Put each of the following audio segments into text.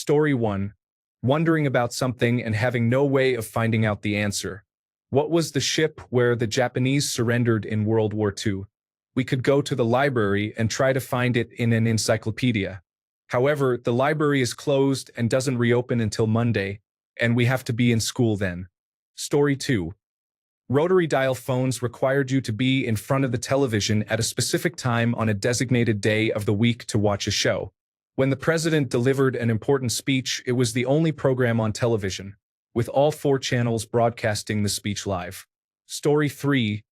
Story 1. Wondering about something and having no way of finding out the answer. What was the ship where the Japanese surrendered in World War II? We could go to the library and try to find it in an encyclopedia. However, the library is closed and doesn't reopen until Monday, and we have to be in school then. Story 2. Rotary dial phones required you to be in front of the television at a specific time on a designated day of the week to watch a show. When the president delivered an important speech, it was the only program on television, with all 4 channels broadcasting the speech live. Story 3.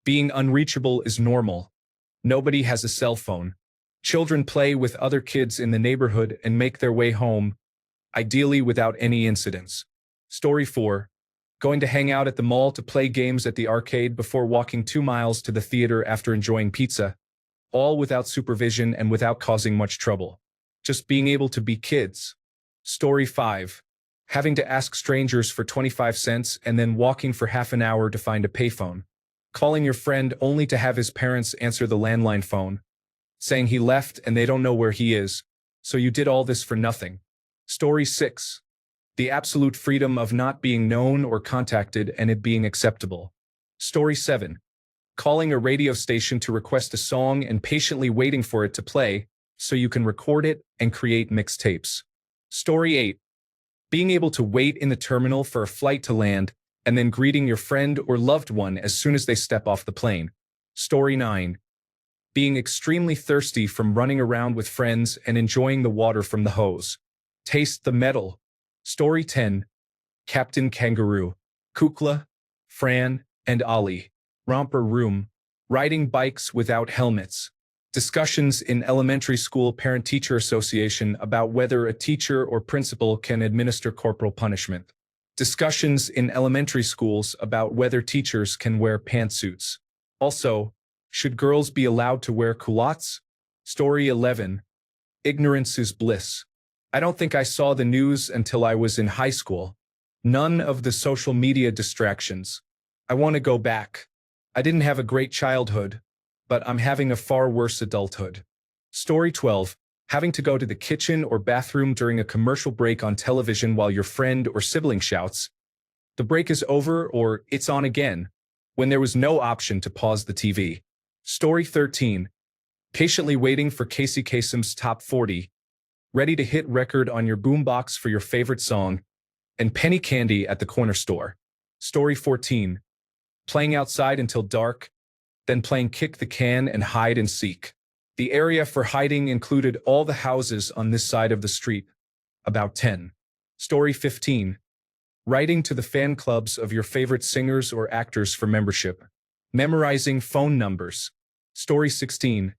Being unreachable is normal. Nobody has a cell phone. Children play with other kids in the neighborhood and make their way home, ideally without any incidents. Story 4. Going to hang out at the mall to play games at the arcade before walking 2 miles to the theater after enjoying pizza, all without supervision and without causing much trouble. Just being able to be kids. Story 5. Having to ask strangers for 25 cents and then walking for half an hour to find a payphone. Calling your friend only to have his parents answer the landline phone, saying he left and they don't know where he is, so you did all this for nothing. Story 6. The absolute freedom of not being known or contacted and it being acceptable. Story 7. Calling a radio station to request a song and patiently waiting for it to play so you can record it and create mixtapes. Story 8. Being able to wait in the terminal for a flight to land and then greeting your friend or loved one as soon as they step off the plane. Story 9. Being extremely thirsty from running around with friends and enjoying the water from the hose. Taste the metal. Story 10. Captain Kangaroo, Kukla, Fran, and Ollie. Romper Room. Riding bikes without helmets. Discussions in elementary school parent-teacher association about whether a teacher or principal can administer corporal punishment. Discussions in elementary schools about whether teachers can wear pantsuits. Also, should girls be allowed to wear culottes? Story 11. Ignorance is bliss. I don't think I saw the news until I was in high school. None of the social media distractions. I want to go back. I didn't have a great childhood, but I'm having a far worse adulthood. Story 12. Having to go to the kitchen or bathroom during a commercial break on television while your friend or sibling shouts, "The break is over," or "It's on again," when there was no option to pause the TV. Story 13. Patiently waiting for Casey Kasem's Top 40, ready to hit record on your boombox for your favorite song, and penny candy at the corner store. Story 14. Playing outside until dark, then playing kick the can and hide and seek. The area for hiding included all the houses on this side of the street, about 10. Story 15. Writing to the fan clubs of your favorite singers or actors for membership. Memorizing phone numbers. Story 16.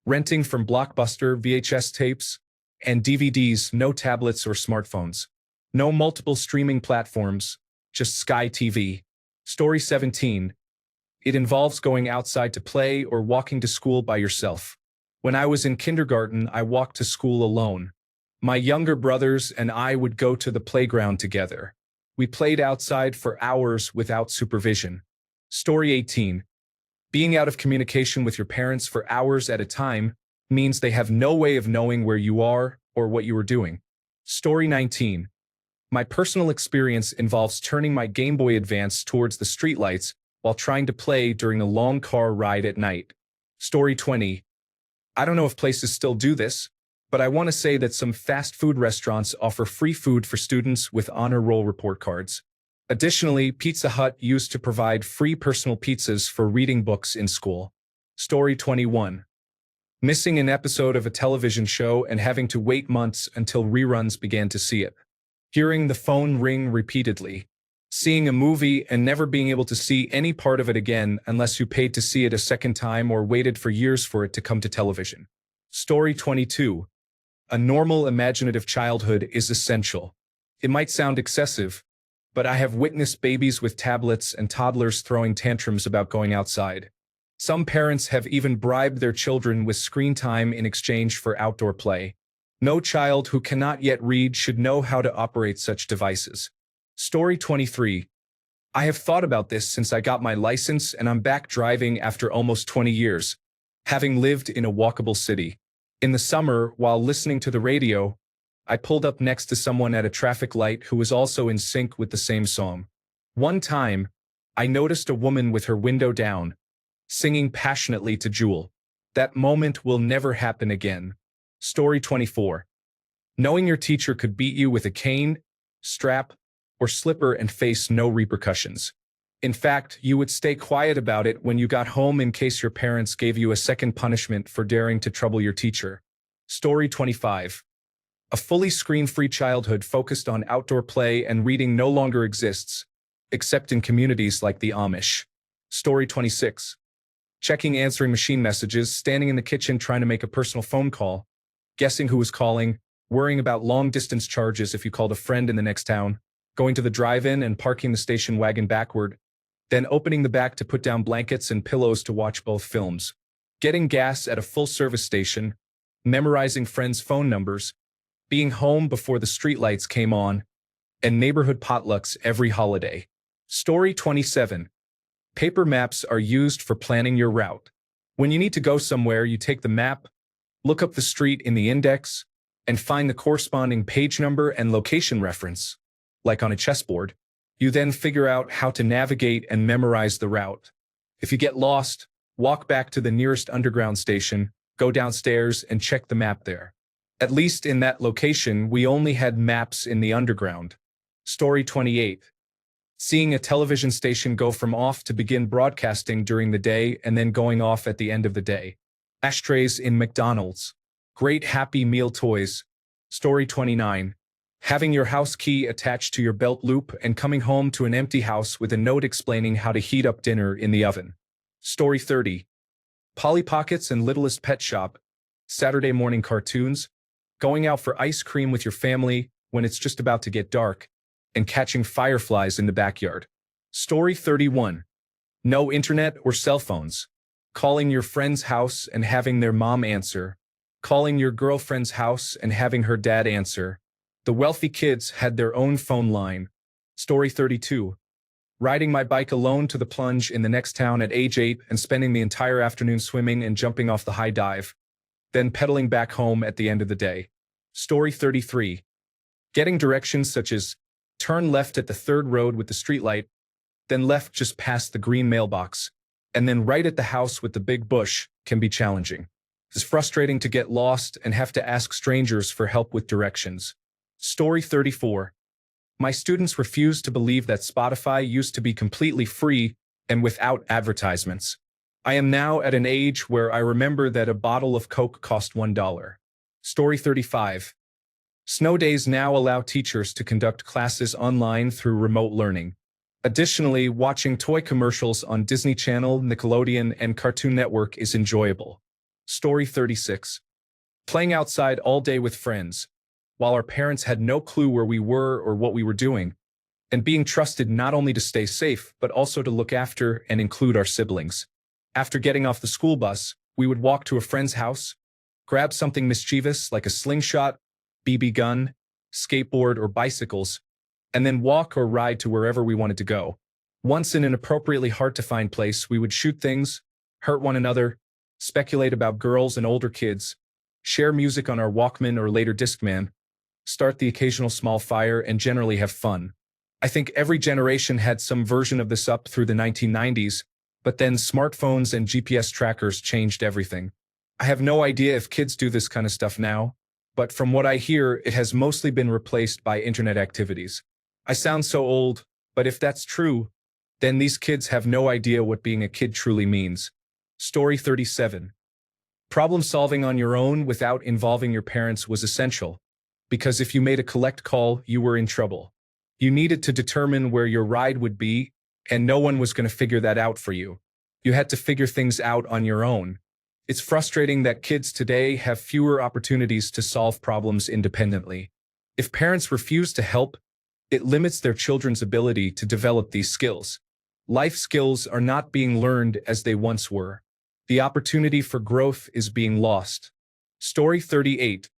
Renting from Blockbuster VHS tapes and DVDs, no tablets or smartphones. No multiple streaming platforms, just Sky TV. Story 17. It involves going outside to play or walking to school by yourself. When I was in kindergarten, I walked to school alone. My younger brothers and I would go to the playground together. We played outside for hours without supervision. Story 18. Being out of communication with your parents for hours at a time means they have no way of knowing where you are or what you are doing. Story 19. My personal experience involves turning my Game Boy Advance towards the streetlights while trying to play during a long car ride at night. Story 20. I don't know if places still do this, but I want to say that some fast food restaurants offer free food for students with honor roll report cards. Additionally, Pizza Hut used to provide free personal pizzas for reading books in school. Story 21. Missing an episode of a television show and having to wait months until reruns began to see it. Hearing the phone ring repeatedly. Seeing a movie and never being able to see any part of it again unless you paid to see it a second time or waited for years for it to come to television. Story 22. A normal imaginative childhood is essential. It might sound excessive, but I have witnessed babies with tablets and toddlers throwing tantrums about going outside. Some parents have even bribed their children with screen time in exchange for outdoor play. No child who cannot yet read should know how to operate such devices. Story 23. I have thought about this since I got my license and I'm back driving after almost 20 years, having lived in a walkable city. In the summer, while listening to the radio, I pulled up next to someone at a traffic light who was also in sync with the same song. One time, I noticed a woman with her window down, singing passionately to Jewel. That moment will never happen again. Story 24. Knowing your teacher could beat you with a cane, strap, or slipper and face no repercussions. In fact, you would stay quiet about it when you got home in case your parents gave you a second punishment for daring to trouble your teacher. Story 25. A fully screen-free childhood focused on outdoor play and reading no longer exists, except in communities like the Amish. Story 26. Checking answering machine messages, standing in the kitchen trying to make a personal phone call, guessing who was calling, worrying about long-distance charges if you called a friend in the next town, going to the drive-in and parking the station wagon backward, then opening the back to put down blankets and pillows to watch both films, getting gas at a full-service station, memorizing friends' phone numbers, being home before the streetlights came on, and neighborhood potlucks every holiday. Story 27. Paper maps are used for planning your route. When you need to go somewhere, you take the map, look up the street in the index, and find the corresponding page number and location reference, like on a chessboard. You then figure out how to navigate and memorize the route. If you get lost, walk back to the nearest underground station, go downstairs, and check the map there. At least in that location, we only had maps in the underground. Story 28. Seeing a television station go from off to begin broadcasting during the day and then going off at the end of the day. Ashtrays in McDonald's. Great Happy Meal toys. Story 29. Having your house key attached to your belt loop and coming home to an empty house with a note explaining how to heat up dinner in the oven. Story 30. Polly Pockets and Littlest Pet Shop. Saturday morning cartoons. Going out for ice cream with your family when it's just about to get dark, and catching fireflies in the backyard. Story 31. No internet or cell phones. Calling your friend's house and having their mom answer. Calling your girlfriend's house and having her dad answer. The wealthy kids had their own phone line. Story 32. Riding my bike alone to the plunge in the next town at age 8 and spending the entire afternoon swimming and jumping off the high dive, then pedaling back home at the end of the day. Story 33. Getting directions such as turn left at the third road with the streetlight, then left just past the green mailbox, and then right at the house with the big bush can be challenging. It's frustrating to get lost and have to ask strangers for help with directions. Story 34. My students refuse to believe that Spotify used to be completely free and without advertisements. I am now at an age where I remember that a bottle of Coke cost $1. Story 35. Snow days now allow teachers to conduct classes online through remote learning. Additionally, watching toy commercials on Disney Channel, Nickelodeon, and Cartoon Network is enjoyable. Story 36. Playing outside all day with friends, while our parents had no clue where we were or what we were doing, and being trusted not only to stay safe, but also to look after and include our siblings. After getting off the school bus, we would walk to a friend's house, grab something mischievous like a slingshot, BB gun, skateboard, or bicycles, and then walk or ride to wherever we wanted to go. Once in an appropriately hard-to-find place, we would shoot things, hurt one another, speculate about girls and older kids, share music on our Walkman or later Discman, start the occasional small fire, and generally have fun. I think every generation had some version of this up through the 1990s, but then smartphones and GPS trackers changed everything. I have no idea if kids do this kind of stuff now, but from what I hear, it has mostly been replaced by internet activities. I sound so old, but if that's true, then these kids have no idea what being a kid truly means. Story 37. Problem solving on your own without involving your parents was essential, because if you made a collect call, you were in trouble. You needed to determine where your ride would be, and no one was going to figure that out for you. You had to figure things out on your own. It's frustrating that kids today have fewer opportunities to solve problems independently. If parents refuse to help, it limits their children's ability to develop these skills. Life skills are not being learned as they once were. The opportunity for growth is being lost. Story 38.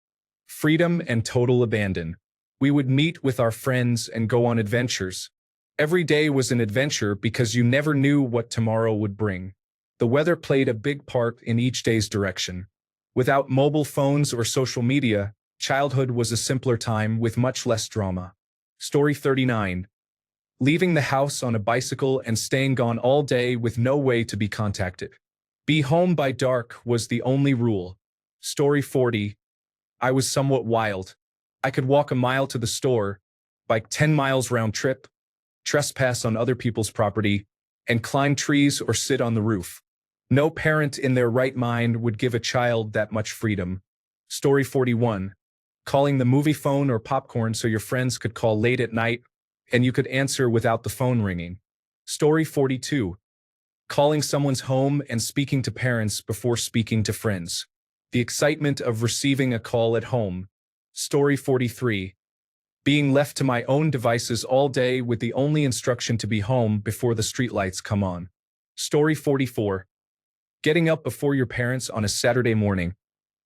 Freedom and total abandon. We would meet with our friends and go on adventures. Every day was an adventure because you never knew what tomorrow would bring. The weather played a big part in each day's direction. Without mobile phones or social media, Childhood was a simpler time with much less drama. Story 39. Leaving the house on a bicycle and staying gone all day with no way to be contacted. Be home by dark was the only rule. Story 40. I was somewhat wild. I could walk a mile to the store, bike 10 miles round trip, trespass on other people's property, and climb trees or sit on the roof. No parent in their right mind would give a child that much freedom. Story 41. Calling the movie phone or popcorn so your friends could call late at night and you could answer without the phone ringing. Story 42. Calling someone's home and speaking to parents before speaking to friends. The excitement of receiving a call at home. Story 43. Being left to my own devices all day with the only instruction to be home before the streetlights come on. Story 44. Getting up before your parents on a Saturday morning,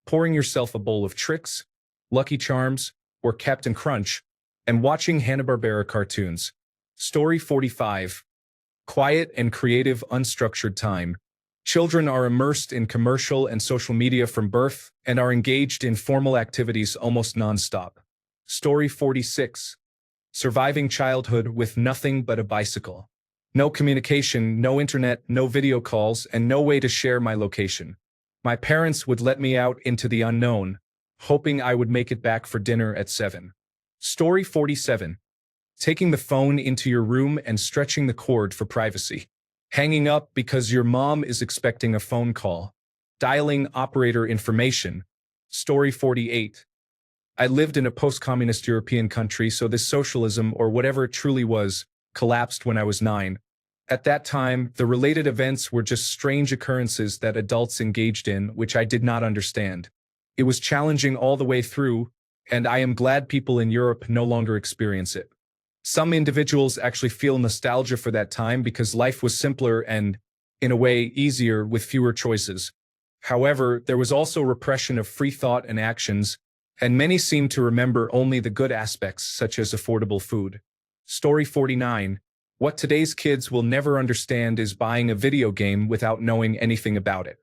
pouring yourself a bowl of Trix, Lucky Charms, or Captain Crunch, and watching Hanna-Barbera cartoons. Story 45. Quiet and creative unstructured time. Children are immersed in commercial and social media from birth and are engaged in formal activities almost non-stop. Story 46. Surviving childhood with nothing but a bicycle. No communication, no internet, no video calls, and no way to share my location. My parents would let me out into the unknown, hoping I would make it back for dinner at 7. Story 47. Taking the phone into your room and stretching the cord for privacy. Hanging up because your mom is expecting a phone call. Dialing operator information. Story 48. I lived in a post-communist European country, so this socialism, or whatever it truly was, collapsed when I was 9. At that time, the related events were just strange occurrences that adults engaged in, which I did not understand. It was challenging all the way through, and I am glad people in Europe no longer experience it. Some individuals actually feel nostalgia for that time because life was simpler and, in a way, easier with fewer choices. However, there was also repression of free thought and actions, and many seem to remember only the good aspects, such as affordable food. Story 49. What today's kids will never understand is buying a video game without knowing anything about it.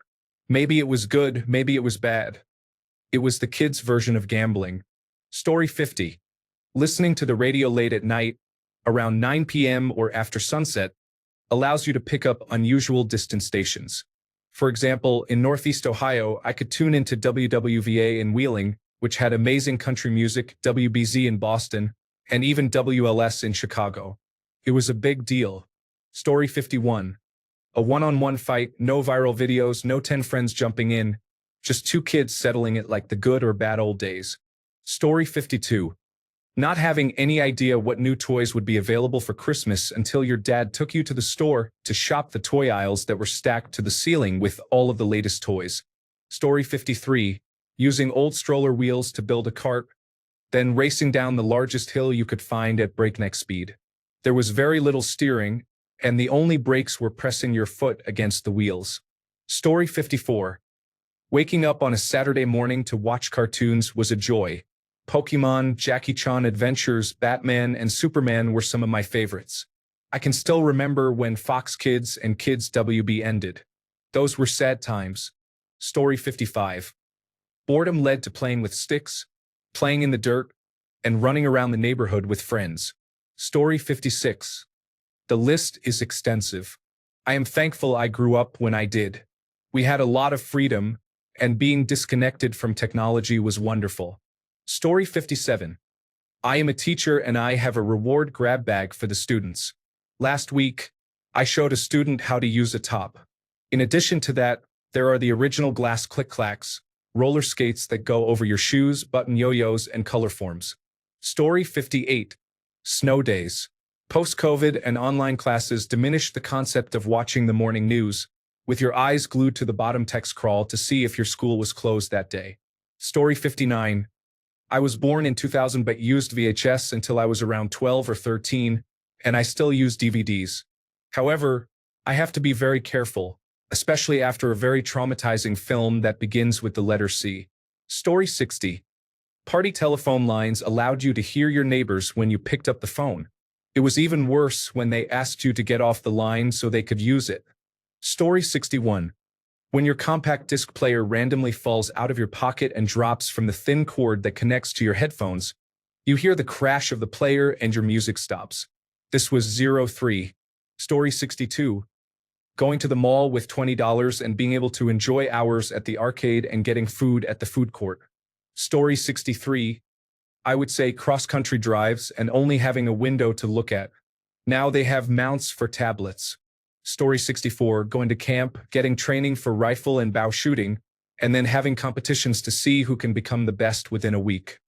Maybe it was good, maybe it was bad. It was the kids' version of gambling. Story 50. Listening to the radio late at night, around 9 p.m. or after sunset, allows you to pick up unusual distant stations. For example, in Northeast Ohio, I could tune into WWVA in Wheeling, which had amazing country music, WBZ in Boston, and even WLS in Chicago. It was a big deal. Story 51. A one-on-one fight, no viral videos, no 10 friends jumping in, just 2 kids settling it like the good or bad old days. Story 52. Not having any idea what new toys would be available for Christmas until your dad took you to the store to shop the toy aisles that were stacked to the ceiling with all of the latest toys. Story 53. Using old stroller wheels to build a cart, then racing down the largest hill you could find at breakneck speed. There was very little steering, and the only brakes were pressing your foot against the wheels. Story 54. Waking up on a Saturday morning to watch cartoons was a joy. Pokemon, Jackie Chan Adventures, Batman, and Superman were some of my favorites. I can still remember when Fox Kids and Kids WB ended. Those were sad times. Story 55. Boredom led to playing with sticks, playing in the dirt, and running around the neighborhood with friends. Story 56. The list is extensive. I am thankful I grew up when I did. We had a lot of freedom, and being disconnected from technology was wonderful. Story 57. I am a teacher and I have a reward grab bag for the students. Last week, I showed a student how to use a top. In addition to that, there are the original glass click-clacks, roller skates that go over your shoes, button yo-yos, and color forms. Story 58. Snow days. Post-COVID and online classes diminished the concept of watching the morning news, with your eyes glued to the bottom text crawl to see if your school was closed that day. Story 59. I was born in 2000 but used VHS until I was around 12 or 13, and I still use DVDs. However, I have to be very careful, especially after a very traumatizing film that begins with the letter C. Story 60. Party telephone lines allowed you to hear your neighbors when you picked up the phone. It was even worse when they asked you to get off the line so they could use it. Story 61. When your compact disc player randomly falls out of your pocket and drops from the thin cord that connects to your headphones, you hear the crash of the player and your music stops. This was 03. Story 62. Going to the mall with $20 and being able to enjoy hours at the arcade and getting food at the food court. Story 63. I would say cross-country drives and only having a window to look at. Now they have mounts for tablets. Story 64. Going to camp, getting training for rifle and bow shooting, and then having competitions to see who can become the best within a week.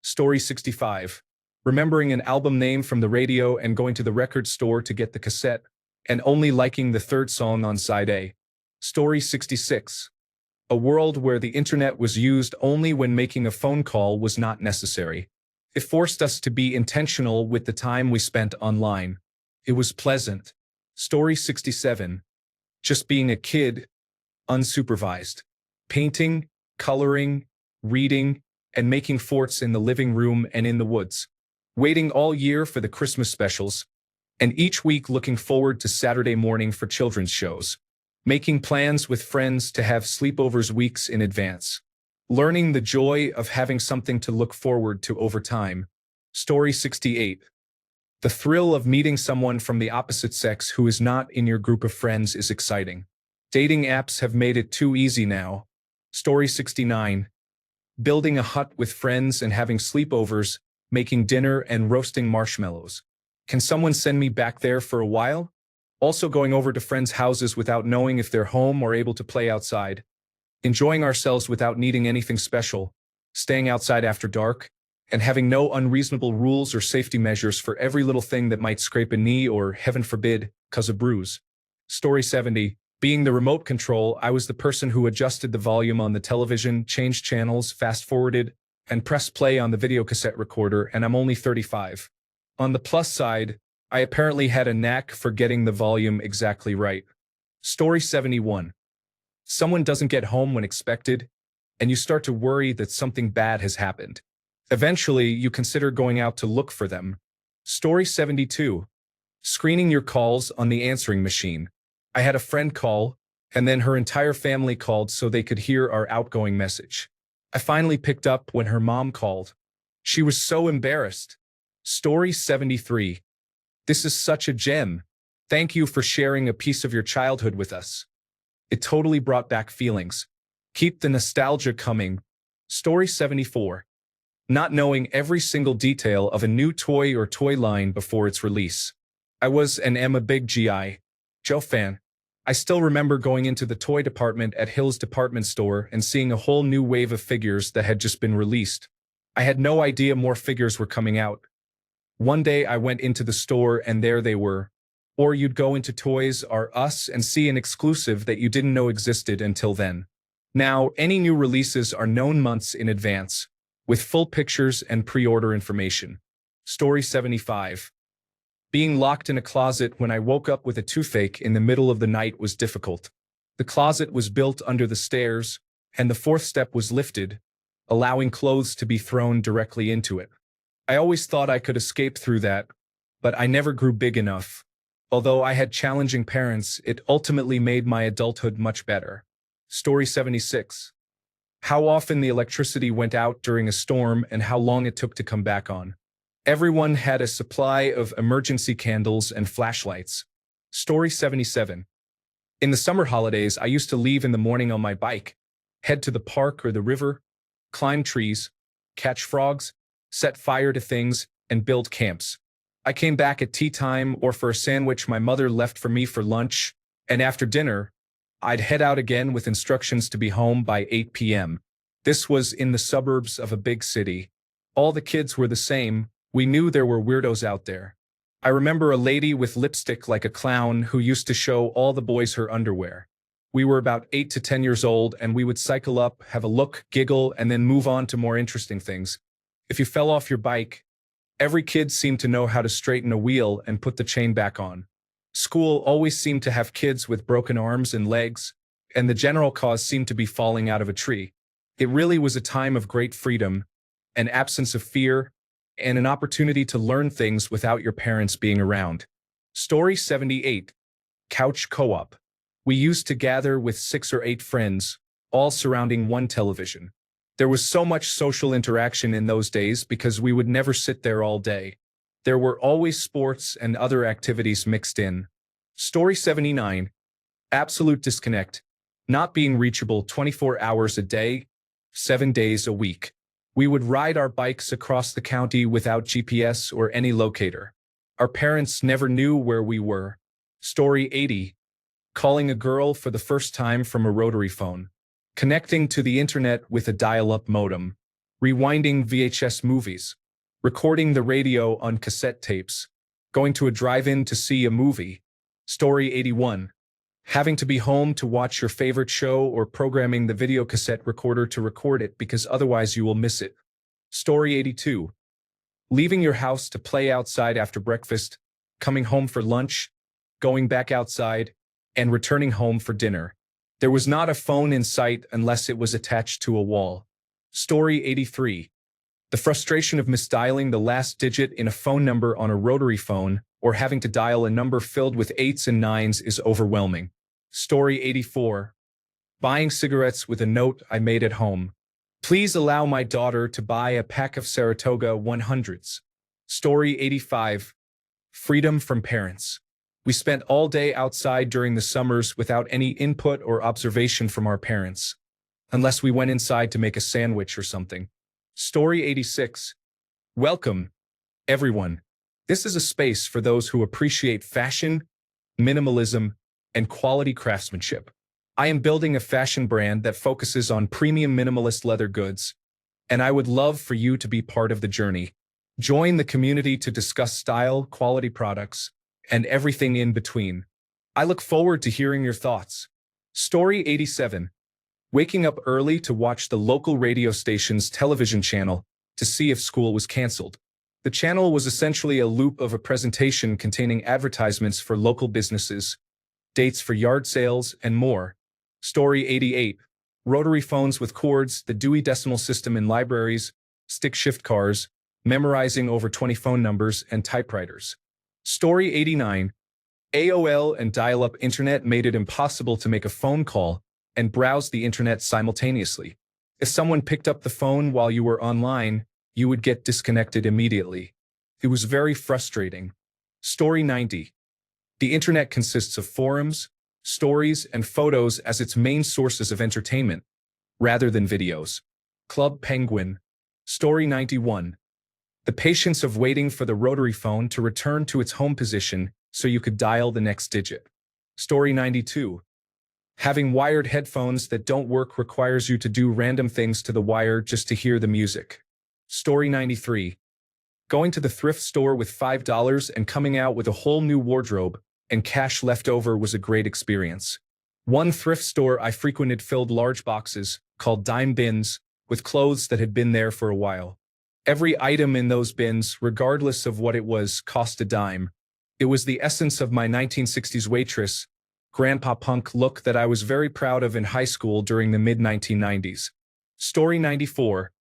Story 65. Remembering an album name from the radio and going to the record store to get the cassette, and only liking the third song on side A. Story 66. A world where the internet was used only when making a phone call was not necessary. It forced us to be intentional with the time we spent online. It was pleasant. Story 67. Just being a kid, unsupervised. Painting, coloring, reading, and making forts in the living room and in the woods. Waiting all year for the Christmas specials, and each week looking forward to Saturday morning for children's shows. Making plans with friends to have sleepovers weeks in advance. Learning the joy of having something to look forward to over time. Story 68. The thrill of meeting someone from the opposite sex who is not in your group of friends is exciting. Dating apps have made it too easy now. Story 69. Building a hut with friends and having sleepovers, making dinner and roasting marshmallows. Can someone send me back there for a while? Also going over to friends' houses without knowing if they're home or able to play outside. Enjoying ourselves without needing anything special. Staying outside after dark. And having no unreasonable rules or safety measures for every little thing that might scrape a knee or, heaven forbid, cause a bruise. Story 70. Being the remote control, I was the person who adjusted the volume on the television, changed channels, fast-forwarded, and pressed play on the videocassette recorder, and I'm only 35. On the plus side, I apparently had a knack for getting the volume exactly right. Story 71. Someone doesn't get home when expected, and you start to worry that something bad has happened. Eventually, you consider going out to look for them. Story 72. Screening your calls on the answering machine. I had a friend call, and then her entire family called so they could hear our outgoing message. I finally picked up when her mom called. She was so embarrassed. Story 73. This is such a gem. Thank you for sharing a piece of your childhood with us. It totally brought back feelings. Keep the nostalgia coming. Story 74. Not knowing every single detail of a new toy or toy line before its release. I was and am a big G.I. Joe fan. I still remember going into the toy department at Hill's department store and seeing a whole new wave of figures that had just been released. I had no idea more figures were coming out. One day I went into the store and there they were. Or you'd go into Toys R Us and see an exclusive that you didn't know existed until then. Now, any new releases are known months in advance, with full pictures and pre-order information. Story 75. Being locked in a closet when I woke up with a toothache in the middle of the night was difficult. The closet was built under the stairs, and the fourth step was lifted, allowing clothes to be thrown directly into it. I always thought I could escape through that, but I never grew big enough. Although I had challenging parents, it ultimately made my adulthood much better. Story 76. How often the electricity went out during a storm and how long it took to come back on. Everyone had a supply of emergency candles and flashlights. Story 77. In the summer holidays, I used to leave in the morning on my bike, head to the park or the river, climb trees, catch frogs, set fire to things, and build camps. I came back at tea time or for a sandwich my mother left for me for lunch, and after dinner, I'd head out again with instructions to be home by 8 p.m. This was in the suburbs of a big city. All the kids were the same. We knew there were weirdos out there. I remember a lady with lipstick like a clown who used to show all the boys her underwear. We were about 8 to 10 years old and we would cycle up, have a look, giggle, and then move on to more interesting things. If you fell off your bike, every kid seemed to know how to straighten a wheel and put the chain back on. School always seemed to have kids with broken arms and legs, and the general cause seemed to be falling out of a tree. It really was a time of great freedom, an absence of fear, and an opportunity to learn things without your parents being around. Story 78. Couch Co-op. We used to gather with 6 or 8 friends, all surrounding one television. There was so much social interaction in those days because we would never sit there all day. There were always sports and other activities mixed in. Story 79. Absolute disconnect. Not being reachable 24 hours a day, 7 days a week. We would ride our bikes across the county without GPS or any locator. Our parents never knew where we were. Story 80. Calling a girl for the first time from a rotary phone. Connecting to the internet with a dial-up modem. Rewinding VHS movies. Recording the radio on cassette tapes. Going to a drive-in to see a movie. Story 81. Having to be home to watch your favorite show or programming the video cassette recorder to record it because otherwise you will miss it. Story 82. Leaving your house to play outside after breakfast, coming home for lunch, going back outside, and returning home for dinner. There was not a phone in sight unless it was attached to a wall. Story 83. The frustration of misdialing the last digit in a phone number on a rotary phone or having to dial a number filled with 8s and 9s is overwhelming. Story 84. Buying cigarettes with a note I made at home. Please allow my daughter to buy a pack of Saratoga 100s. Story 85. Freedom from parents. We spent all day outside during the summers without any input or observation from our parents, unless we went inside to make a sandwich or something. Story 86. Welcome, everyone. This is a space for those who appreciate fashion, minimalism, and quality craftsmanship. I am building a fashion brand that focuses on premium minimalist leather goods, and I would love for you to be part of the journey. Join the community to discuss style, quality products, and everything in between. I look forward to hearing your thoughts. Story 87. Waking up early to watch the local radio station's television channel to see if school was canceled. The channel was essentially a loop of a presentation containing advertisements for local businesses, dates for yard sales, and more. Story 88. Rotary phones with cords, the Dewey Decimal System in libraries, stick shift cars, memorizing over 20 phone numbers, and typewriters. Story 89. AOL and dial-up internet made it impossible to make a phone call and browse the internet simultaneously. If someone picked up the phone while you were online, you would get disconnected immediately. It was very frustrating. Story 90. The internet consists of forums, stories, and photos as its main sources of entertainment, rather than videos. Club Penguin. Story 91. The patience of waiting for the rotary phone to return to its home position so you could dial the next digit. Story 92. Having wired headphones that don't work requires you to do random things to the wire just to hear the music. Story 93. Going to the thrift store with $5 and coming out with a whole new wardrobe and cash left over was a great experience. One thrift store I frequented filled large boxes, called dime bins, with clothes that had been there for a while. Every item in those bins, regardless of what it was, cost a dime. It was the essence of my 1960s waitress, grandpa punk look that I was very proud of in high school during the mid-1990s. Story 94.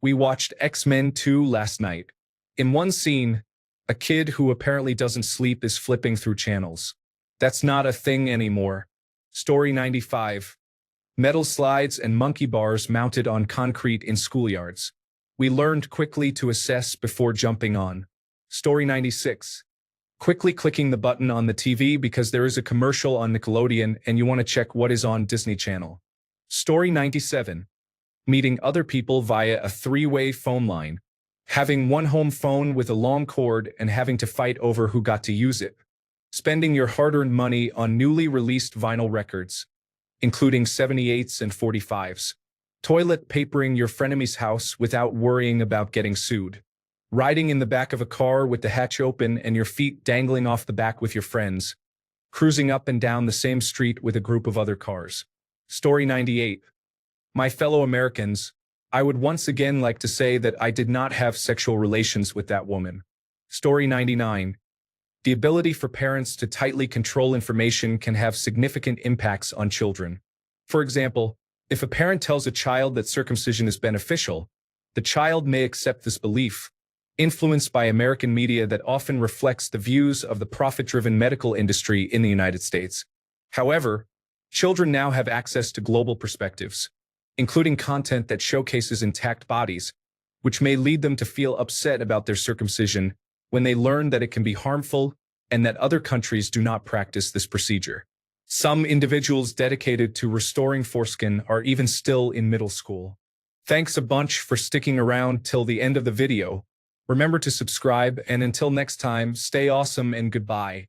We watched X-Men 2 last night. In one scene, a kid who apparently doesn't sleep is flipping through channels. That's not a thing anymore. Story 95. Metal slides and monkey bars mounted on concrete in schoolyards. We learned quickly to assess before jumping on. Story 96. Quickly clicking the button on the TV because there is a commercial on Nickelodeon and you want to check what is on Disney Channel. Story 97. Meeting other people via a 3-way phone line. Having one home phone with a long cord and having to fight over who got to use it. Spending your hard-earned money on newly released vinyl records, including 78s and 45s. Toilet papering your frenemy's house without worrying about getting sued. Riding in the back of a car with the hatch open and your feet dangling off the back with your friends. Cruising up and down the same street with a group of other cars. Story 98. My fellow Americans, I would once again like to say that I did not have sexual relations with that woman. Story 99. The ability for parents to tightly control information can have significant impacts on children. For example, if a parent tells a child that circumcision is beneficial, the child may accept this belief, influenced by American media that often reflects the views of the profit-driven medical industry in the United States. However, Children now have access to global perspectives, including content that showcases intact bodies, which may lead them to feel upset about their circumcision when they learn that it can be harmful and that other countries do not practice this procedure. Some individuals dedicated to restoring foreskin are even still in middle school. Thanks a bunch for sticking around till the end of the video. Remember to subscribe, and until next time, stay awesome and goodbye.